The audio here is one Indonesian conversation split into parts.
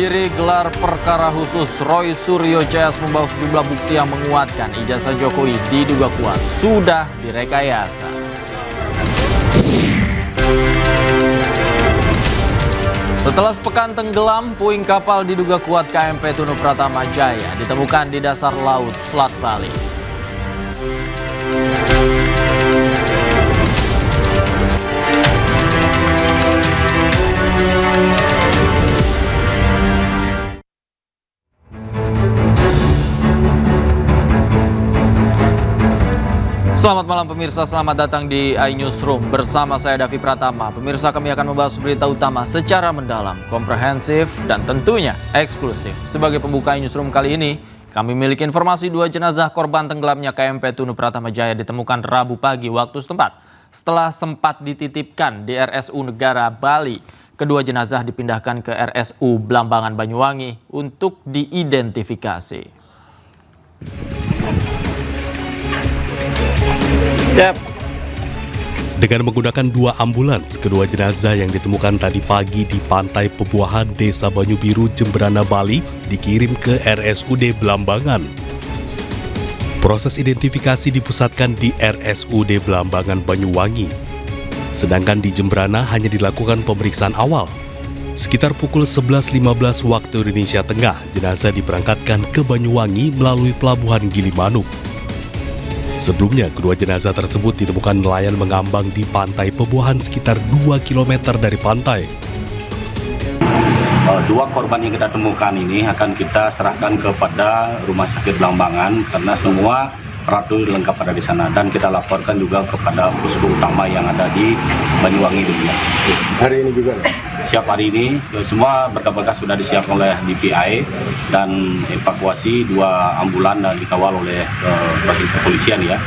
menghadiri gelar perkara khusus, Roy Suryo CS membawa sejumlah bukti yang menguatkan ijazah Jokowi diduga kuat sudah direkayasa. Setelah sepekan tenggelam, puing kapal diduga kuat KMP Tunu Pratama Jaya ditemukan di dasar laut Selat Bali. Selamat malam pemirsa, selamat datang di iNewsroom bersama saya Davi Pratama. Pemirsa, kami akan membahas berita utama secara mendalam, komprehensif, dan tentunya eksklusif. Sebagai pembuka iNewsroom kali ini, kami memiliki informasi 2 jenazah korban tenggelamnya KMP Tunu Pratama Jaya ditemukan Rabu pagi waktu setempat. Setelah sempat dititipkan di RSU Negara Bali, kedua jenazah dipindahkan ke RSU Blambangan Banyuwangi untuk diidentifikasi. Dengan menggunakan 2 ambulans, kedua jenazah yang ditemukan tadi pagi di Pantai Pebuahan Desa Banyu Biru, Jemberana, Bali dikirim ke RSUD Blambangan. Proses identifikasi dipusatkan di RSUD Blambangan Banyuwangi. Sedangkan di Jemberana hanya dilakukan pemeriksaan awal. Sekitar pukul 11.15 waktu Indonesia Tengah, jenazah diberangkatkan ke Banyuwangi melalui Pelabuhan Gilimanuk. Sebelumnya, kedua jenazah tersebut ditemukan nelayan mengambang di Pantai Pebuahan sekitar 2 km dari pantai. 2 korban yang kita temukan ini akan kita serahkan kepada Rumah Sakit Blambangan karena semua peralatan lengkap ada di sana, dan kita laporkan juga kepada posko utama yang ada di Banyuwangi dulu. Hari ini juga? Siap hari ini, semua berkas-berkas sudah disiapkan oleh DPI dan evakuasi 2 ambulan dan dikawal oleh kepolisian ya.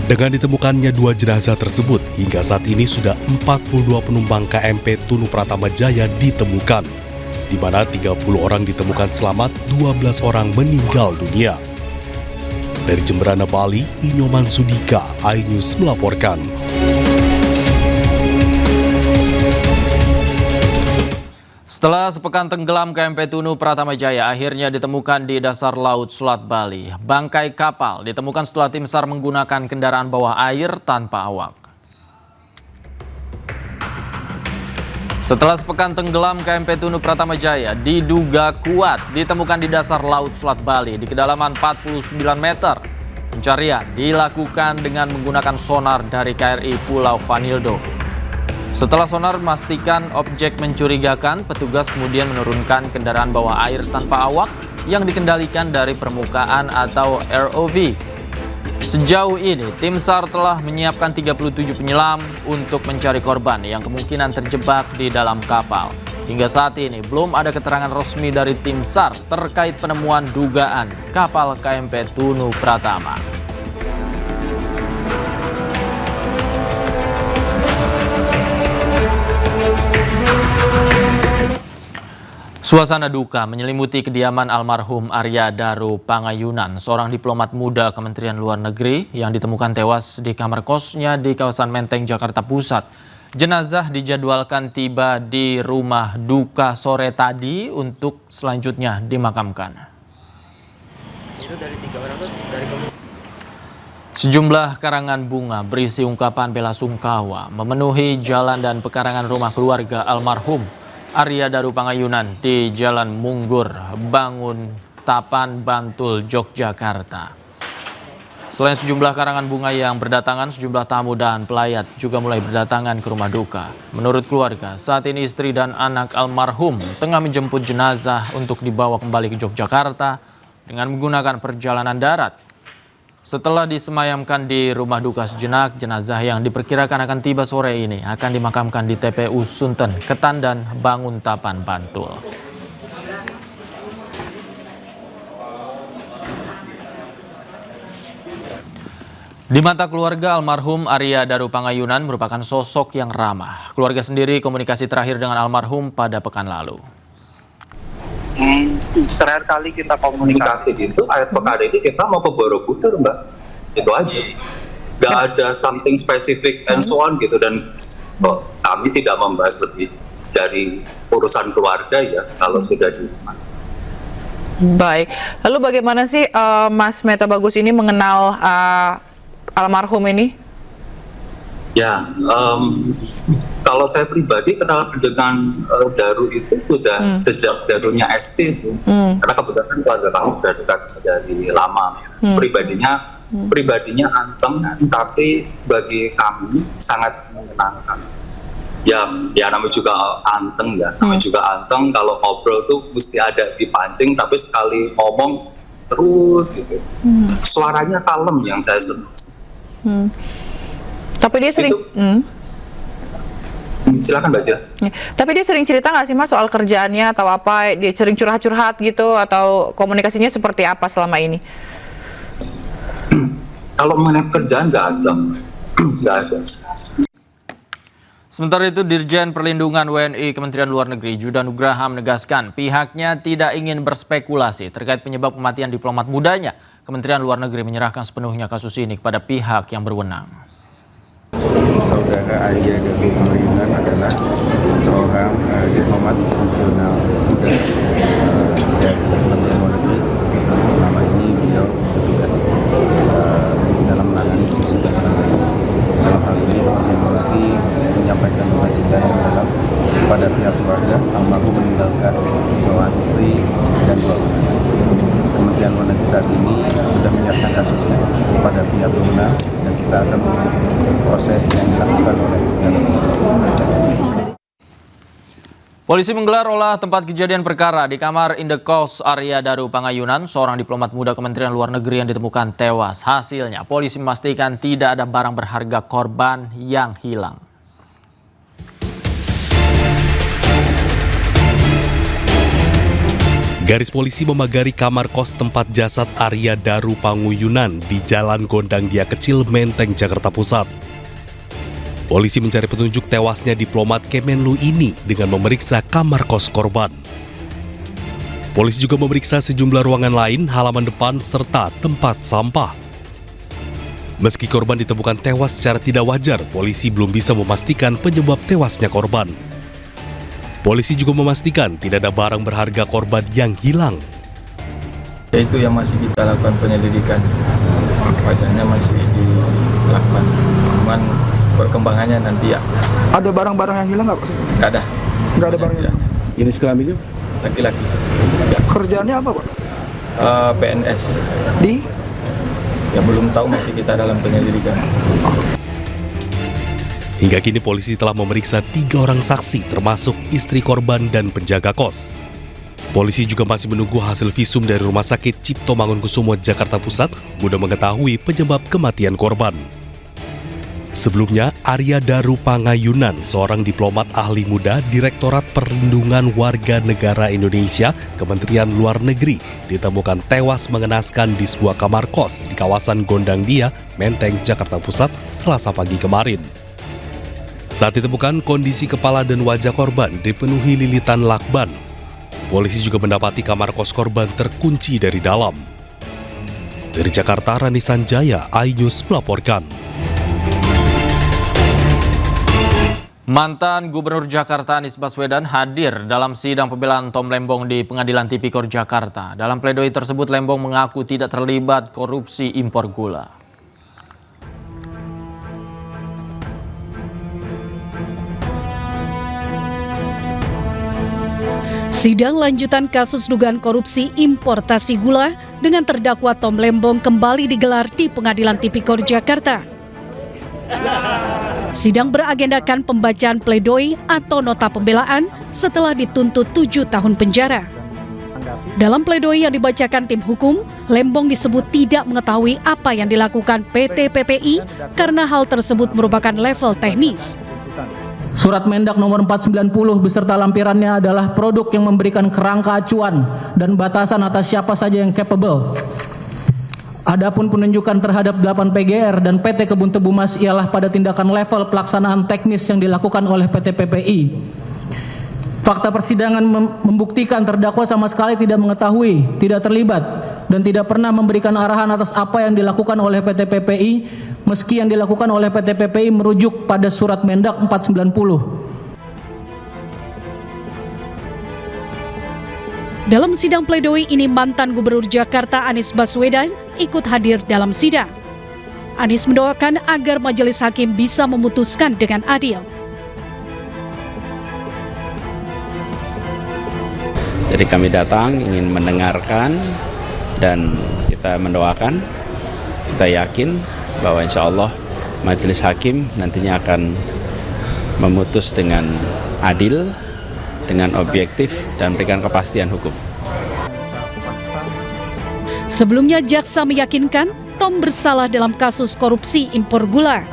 Dengan ditemukannya 2 jenazah tersebut, hingga saat ini sudah 42 penumpang KMP Tunu Pratama Jaya ditemukan, di mana 30 orang ditemukan selamat, 12 orang meninggal dunia. Dari Jemberana, Bali, Inyoman Sudika, iNews melaporkan. Setelah sepekan tenggelam, KMP Tunu Pratama Jaya akhirnya ditemukan di dasar laut Selat Bali. Bangkai kapal ditemukan setelah tim SAR menggunakan kendaraan bawah air tanpa awak. Setelah sepekan tenggelam, KMP Tunu Pratama Jaya diduga kuat ditemukan di dasar laut Selat Bali di kedalaman 49 meter. Pencarian dilakukan dengan menggunakan sonar dari KRI Pulau Vanildo. Setelah sonar memastikan objek mencurigakan, petugas kemudian menurunkan kendaraan bawah air tanpa awak yang dikendalikan dari permukaan atau ROV. Sejauh ini, tim SAR telah menyiapkan 37 penyelam untuk mencari korban yang kemungkinan terjebak di dalam kapal. Hingga saat ini, belum ada keterangan resmi dari tim SAR terkait penemuan dugaan kapal KMP Tunu Pratama. Suasana duka menyelimuti kediaman almarhum Arya Daru Pangayunan, seorang diplomat muda Kementerian Luar Negeri yang ditemukan tewas di kamar kosnya di kawasan Menteng, Jakarta Pusat. Jenazah dijadwalkan tiba di rumah duka sore tadi untuk selanjutnya dimakamkan. Sejumlah karangan bunga berisi ungkapan bela sungkawa memenuhi jalan dan pekarangan rumah keluarga almarhum Arya Daru Pangayunan di Jalan Munggur, Bangun Tapan, Bantul, Yogyakarta. Selain sejumlah karangan bunga yang berdatangan, sejumlah tamu dan pelayat juga mulai berdatangan ke rumah duka. Menurut keluarga, saat ini istri dan anak almarhum tengah menjemput jenazah untuk dibawa kembali ke Yogyakarta dengan menggunakan perjalanan darat. Setelah disemayamkan di rumah duka sejenak, jenazah yang diperkirakan akan tiba sore ini akan dimakamkan di TPU Sunten, Ketan, dan Bangun Tapan, Bantul. Di mata keluarga, almarhum Arya Daru Pangayunan merupakan sosok yang ramah. Keluarga sendiri komunikasi terakhir dengan almarhum pada pekan lalu. Terakhir kali kita komunikasi itu akhir pekan ini kita mau ke Borobudur, Mbak. Itu aja. Gak ada something specific and so on gitu, dan kami tidak membahas lebih dari urusan keluarga ya kalau sudah di rumah. Baik, lalu bagaimana sih Mas Meta Bagus ini mengenal almarhum ini? Ya, kalau saya pribadi kenal dengan Daru itu sudah sejak Darunya SD itu, karena kebetulan keluarga kami sudah dekat dari lama. Pribadinya anteng, tapi bagi kami sangat menyenangkan. Ya namanya juga anteng ya, namanya juga anteng. Kalau ngobrol tuh mesti ada dipancing, tapi sekali ngomong terus gitu. Suaranya kalem yang saya senang. Tapi dia sering silakan Mbak Sila. Tapi dia sering cerita nggak sih Mas soal kerjaannya atau apa? Dia sering curhat-curhat gitu atau komunikasinya seperti apa selama ini? Kalau mengenai kerjaan nggak ada. Sementara itu, Dirjen Perlindungan WNI Kementerian Luar Negeri Judah Nugraha menegaskan pihaknya tidak ingin berspekulasi terkait penyebab kematian diplomat mudanya. Kementerian Luar Negeri menyerahkan sepenuhnya kasus ini kepada pihak yang berwenang. Saudara Arya Daru Pangayunan adalah seorang diplomat fungsional muda dari Kementerian Luar Negeri. Selama ini beliau bertugas dalam menangani isu keamanan. Dalam hal ini Kementerian Luar Negeri menyampaikan kewajiban mendalam kepada pihak keluarga almarhum meninggalkan seorang istri dan 2 anak. Kementerian Luar Negeri saat ini sudah menyerahkan kasusnya kepada pihak berwenang dan kita akan mengikuti proses yang dilakukan oleh dalam Polisi menggelar olah tempat kejadian perkara di kamar Indekos Arya Daru Pangayunan, seorang diplomat muda Kementerian Luar Negeri yang ditemukan tewas. Hasilnya, polisi memastikan tidak ada barang berharga korban yang hilang. Garis polisi memagari kamar kos tempat jasad Arya Daru Pangayunan di Jalan Gondang Dia Kecil, Menteng, Jakarta Pusat. Polisi mencari petunjuk tewasnya diplomat Kemenlu ini dengan memeriksa kamar kos korban. Polisi juga memeriksa sejumlah ruangan lain, halaman depan, serta tempat sampah. Meski korban ditemukan tewas secara tidak wajar, polisi belum bisa memastikan penyebab tewasnya korban. Polisi juga memastikan tidak ada barang berharga korban yang hilang. Itu yang masih kita lakukan penyelidikan. Wajahnya masih dilakukan. Cuman perkembangannya nanti ya. Ada barang-barang yang hilang nggak Pak? Nggak ada. Nggak ada barang hilang. Jenis kelaminnya? Laki-laki. Ya. Kerjaannya apa Pak? PNS. Di? Ya belum tahu, masih kita dalam penyelidikan. Hingga kini polisi telah memeriksa 3 orang saksi termasuk istri korban dan penjaga kos. Polisi juga masih menunggu hasil visum dari Rumah Sakit Cipto Mangunkusumo, Jakarta Pusat guna mengetahui penyebab kematian korban. Sebelumnya, Arya Daru Pangayunan, seorang diplomat ahli muda Direktorat Perlindungan Warga Negara Indonesia, Kementerian Luar Negeri, ditemukan tewas mengenaskan di sebuah kamar kos di kawasan Gondang Dia, Menteng, Jakarta Pusat, Selasa pagi kemarin. Saat ditemukan, kondisi kepala dan wajah korban dipenuhi lilitan lakban. Polisi juga mendapati kamar kos korban terkunci dari dalam. Dari Jakarta, Rani Sanjaya, iNews melaporkan. Mantan Gubernur Jakarta Anies Baswedan hadir dalam sidang pembelaan Tom Lembong di Pengadilan Tipikor Jakarta. Dalam pledoi tersebut, Lembong mengaku tidak terlibat korupsi impor gula. Sidang lanjutan kasus dugaan korupsi importasi gula dengan terdakwa Tom Lembong kembali digelar di Pengadilan Tipikor Jakarta. Sidang beragendakan pembacaan pledoi atau nota pembelaan setelah dituntut 7 tahun penjara. Dalam pledoi yang dibacakan tim hukum, Lembong disebut tidak mengetahui apa yang dilakukan PT PPI karena hal tersebut merupakan level teknis. Surat Mendak nomor 490 beserta lampirannya adalah produk yang memberikan kerangka acuan dan batasan atas siapa saja yang capable. Adapun penunjukan terhadap 8 PGR dan PT Kebun Tebu Mas ialah pada tindakan level pelaksanaan teknis yang dilakukan oleh PT PPI. Fakta persidangan membuktikan terdakwa sama sekali tidak mengetahui, tidak terlibat, dan tidak pernah memberikan arahan atas apa yang dilakukan oleh PT PPI, meski yang dilakukan oleh PT PPI merujuk pada Surat Mendak 490. Dalam sidang pledoi ini, mantan Gubernur Jakarta Anies Baswedan ikut hadir dalam sidang. Anies mendoakan agar majelis hakim bisa memutuskan dengan adil. Jadi kami datang ingin mendengarkan dan kita mendoakan, kita yakin bahwa insya Allah majelis hakim nantinya akan memutus dengan adil, dengan objektif dan berikan kepastian hukum. Sebelumnya, jaksa meyakinkan Tom bersalah dalam kasus korupsi impor gula.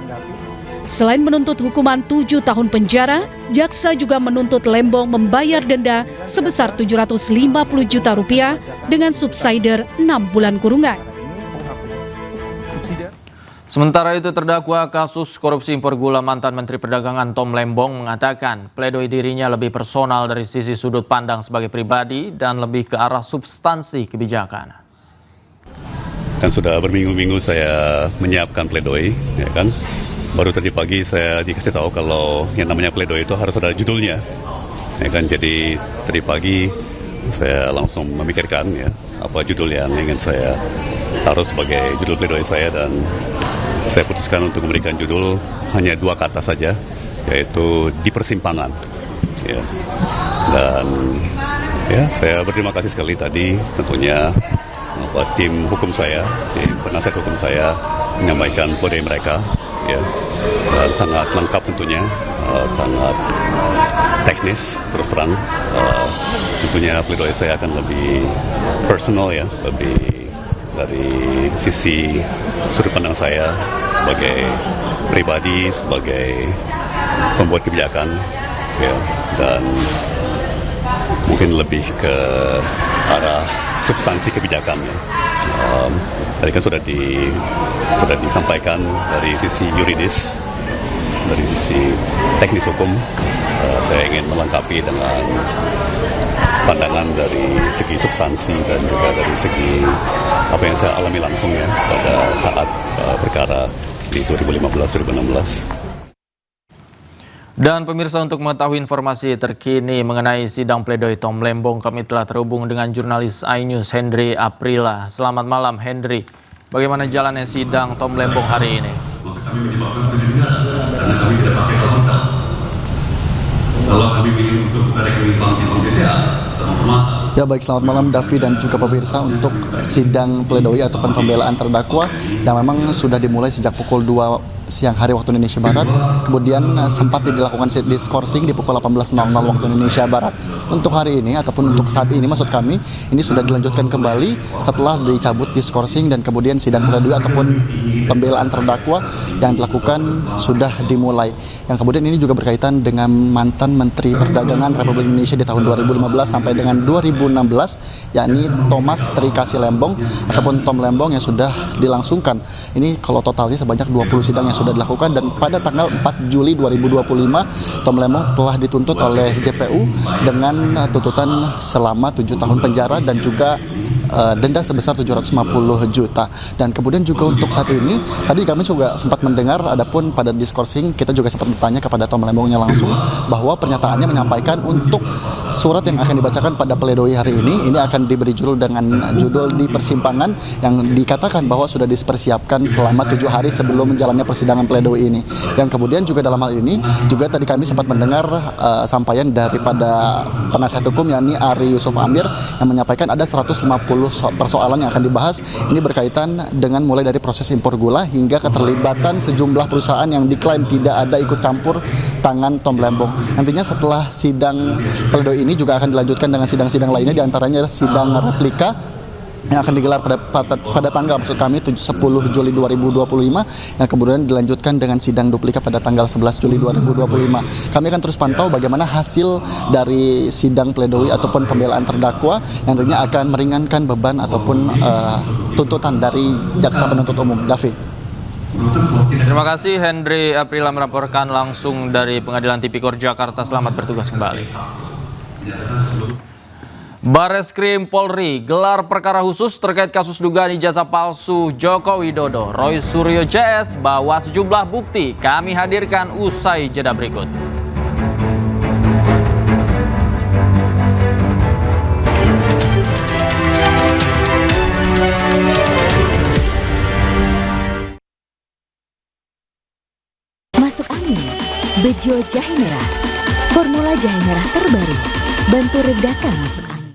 Selain menuntut hukuman 7 tahun penjara, jaksa juga menuntut Lembong membayar denda sebesar 750 juta rupiah dengan subsidiar 6 bulan kurungan. Sementara itu, terdakwa kasus korupsi impor gula mantan Menteri Perdagangan Tom Lembong mengatakan pledoi dirinya lebih personal dari sisi sudut pandang sebagai pribadi dan lebih ke arah substansi kebijakan. Dan sudah berminggu-minggu saya menyiapkan pledoi, ya kan. Baru tadi pagi saya dikasih tahu kalau yang namanya pledoi itu harus ada judulnya, ya kan. Jadi tadi pagi saya langsung memikirkan ya apa judul yang ingin saya taruh sebagai judul pledoi saya, dan saya putuskan untuk memberikan judul hanya 2 kata saja, yaitu di persimpangan. Ya. Dan ya saya berterima kasih sekali tadi tentunya tim hukum saya, tim penasihat hukum saya menyampaikan pledoi mereka, ya, dan sangat lengkap tentunya, sangat teknis terus terang. Tentunya pledoi saya akan lebih personal ya, lebih dari sisi sudut pandang saya sebagai pribadi, sebagai pembuat kebijakan, ya, dan mungkin lebih ke arah substansi kebijakan. Ya. Tadi kan sudah disampaikan dari sisi yuridis, dari sisi teknis hukum. Saya ingin melengkapi dengan pandangan dari segi substansi dan juga dari segi apa yang saya alami langsung ya pada saat perkara di 2015-2016. Dan pemirsa, untuk mengetahui informasi terkini mengenai sidang pledoi Tom Lembong, kami telah terhubung dengan jurnalis iNews Hendry Aprila. Selamat malam Hendry, bagaimana jalannya sidang Tom Lembong hari ini? Kalau kami pilih untuk buka rekening bank BCA, Ya baik, selamat malam Davi dan juga pemirsa. Untuk sidang pledoi ataupun pembelaan terdakwa yang memang sudah dimulai sejak pukul 2 siang hari waktu Indonesia Barat, kemudian sempat dilakukan diskorsing di pukul 18.00 waktu Indonesia Barat. Untuk hari ini ataupun untuk saat ini maksud kami, ini sudah dilanjutkan kembali setelah dicabut diskorsing dan kemudian sidang pledoi ataupun pembelaan terdakwa yang dilakukan sudah dimulai. Yang kemudian ini juga berkaitan dengan mantan Menteri Perdagangan Republik Indonesia di tahun 2015 sampai dengan 2016, yakni Thomas Trikasih Lembong ataupun Tom Lembong yang sudah dilangsungkan. Ini kalau totalnya sebanyak 20 sidang yang sudah dilakukan, dan pada tanggal 4 Juli 2025 Tom Lembong telah dituntut oleh JPU dengan tuntutan selama 7 tahun penjara dan juga denda sebesar 750 juta. Dan kemudian juga untuk saat ini, tadi kami juga sempat mendengar, adapun pada diskorsing kita juga sempat bertanya kepada Tom Lembongnya langsung bahwa pernyataannya menyampaikan untuk surat yang akan dibacakan pada pledoi hari ini akan diberi judul dengan judul di persimpangan, yang dikatakan bahwa sudah dipersiapkan selama 7 hari sebelum menjalannya persidangan pledoi ini. Yang kemudian juga dalam hal ini juga tadi kami sempat mendengar sampaian daripada penasihat hukum yakni Ari Yusuf Amir yang menyampaikan ada 150 persoalan yang akan dibahas. Ini berkaitan dengan mulai dari proses impor gula hingga keterlibatan sejumlah perusahaan yang diklaim tidak ada ikut campur tangan Tom Lembong. Nantinya setelah sidang pledoi ini juga akan dilanjutkan dengan sidang-sidang lainnya, diantaranya sidang replika yang akan digelar pada tanggal 10 Juli 2025, yang kemudian dilanjutkan dengan sidang duplika pada tanggal 11 Juli 2025. Kami akan terus pantau bagaimana hasil dari sidang pledoi ataupun pembelaan terdakwa yang tentunya akan meringankan beban ataupun tuntutan dari jaksa penuntut umum. Davi. Terima kasih Hendry Aprila melaporkan langsung dari Pengadilan Tipikor Jakarta. Selamat bertugas kembali. Bareskrim Polri gelar perkara khusus terkait kasus dugaan ijazah palsu Joko Widodo. Roy Suryo CS bawa sejumlah bukti. Kami hadirkan usai jeda berikut. Masuk angin, Bejo Jahe Merah. Formula jahe merah terbaru, bantu redakan masuk angin.